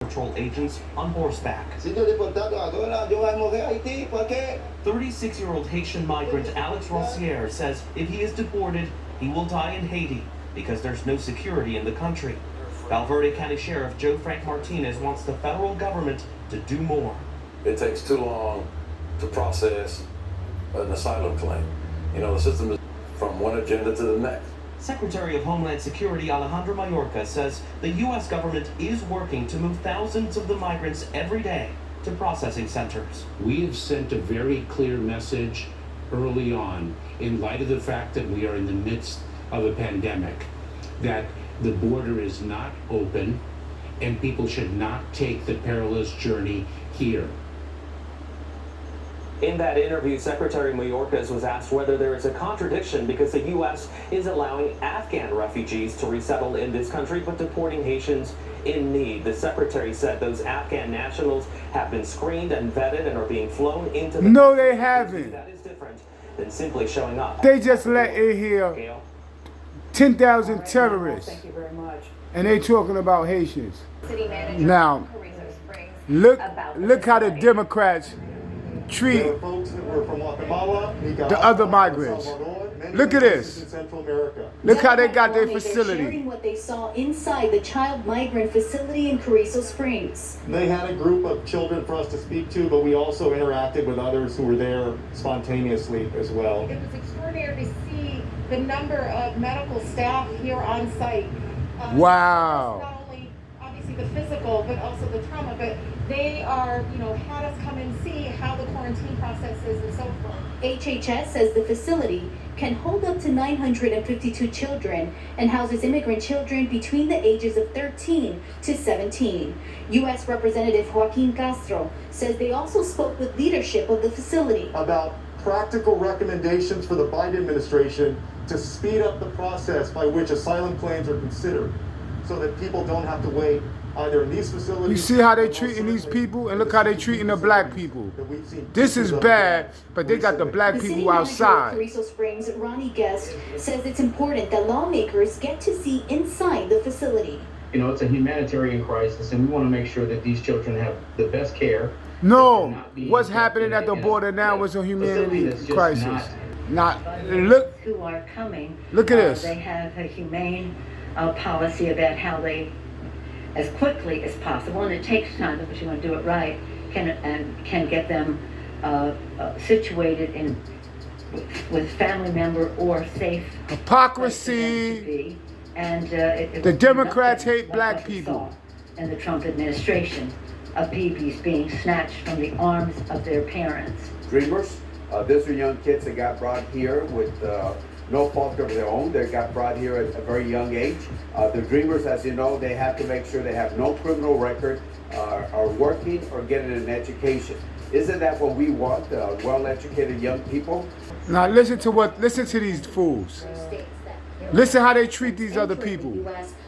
Patrol agents on horseback. 36-year-old Haitian migrant Alex Rossier says if he is deported, he will die in Haiti because there's no security in the country. Valverde County Sheriff Joe Frank Martinez wants the federal government to do more. It takes too long to process an asylum claim. You know, the system is from one agenda to the next. Secretary of Homeland Security Alejandro Mayorkas says the U.S. government is working to move thousands of the migrants every day to processing centers. We have sent a very clear message early on, in light of the fact that we are in the midst of a pandemic, that the border is not open and people should not take the perilous journey here. In that interview, Secretary Mayorkas was asked whether there is a contradiction because the U.S. is allowing Afghan refugees to resettle in this country but deporting Haitians in need. The secretary said those Afghan nationals have been screened and vetted and are being flown into the No, they haven't. That is different than simply showing up. They just let in here 10,000 terrorists. Thank you very much. And they talking about Haitians. City manager Now, look how the Democrats treat folks that were from Guatemala, the other migrants. Look at this. Central America. Look how they got their facility. Sharing what they saw inside the child migrant facility in Carrizo Springs. They had a group of children for us to speak to, but we also interacted with others who were there spontaneously as well. It was extraordinary to see the number of medical staff here on site. Wow. Not only obviously the physical, but also the trauma, but they are, had us come and see how the quarantine process is and so forth. HHS says the facility can hold up to 952 children and houses immigrant children between the ages of 13 to 17. U.S. Representative Joaquin Castro says they also spoke with leadership of the facility about practical recommendations for the Biden administration to speed up the process by which asylum claims are considered so that people don't have to wait either in these facilities. You see how they treating these people, and look how they treating the black people. This is bad, but they got the black people outside. Carrizo Springs, Ronnie Guest, says it's important that lawmakers get to see inside the facility. It's a humanitarian crisis, and we want to make sure that these children have the best care. No, what's happening at the border now is a humanity crisis. Look. Who are coming. Look at this. They have a humane policy about how they, as quickly as possible, and it takes time, but you want to do it right, can get them situated with family member or safe. Hypocrisy. And the Democrats hate black people. And the Trump administration of babies being snatched from the arms of their parents. Dreamers. These are young kids that got brought here with no fault of their own. They got brought here at a very young age. The dreamers, as you know, they have to make sure they have no criminal record, are working or getting an education. Isn't that what we want, well-educated young people? Now listen to these fools. Listen how they treat these other people.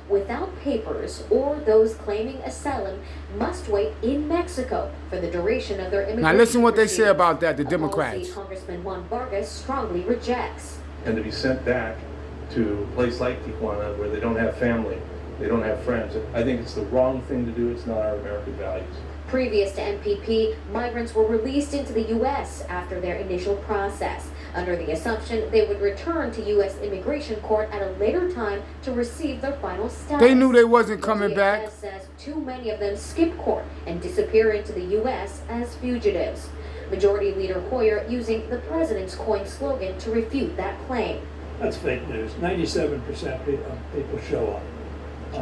Without papers or those claiming asylum must wait in Mexico for the duration of their immigration. Now listen what they say about that, the Democrats. Congressman Juan Vargas strongly rejects. And to be sent back to a place like Tijuana where they don't have family, they don't have friends. I think it's the wrong thing to do. It's not our American values. Previous to MPP, migrants were released into the U.S. after their initial process, under the assumption they would return to U.S. immigration court at a later time to receive their final status. They knew they wasn't coming back. Says too many of them skip court and disappear into the U.S. as fugitives. Majority Leader Hoyer using the president's coined slogan to refute that claim. That's fake news. 97% of people show up.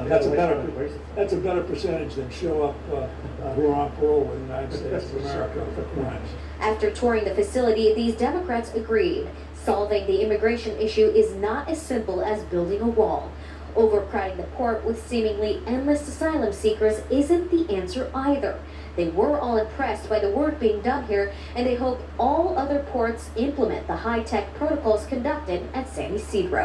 That's a better percentage than show up who are on parole with the United States of America for crimes. After touring the facility, these Democrats agreed. Solving the immigration issue is not as simple as building a wall. Overcrowding the port with seemingly endless asylum seekers isn't the answer either. They were all impressed by the work being done here, and they hope all other ports implement the high-tech protocols conducted at San Isidro.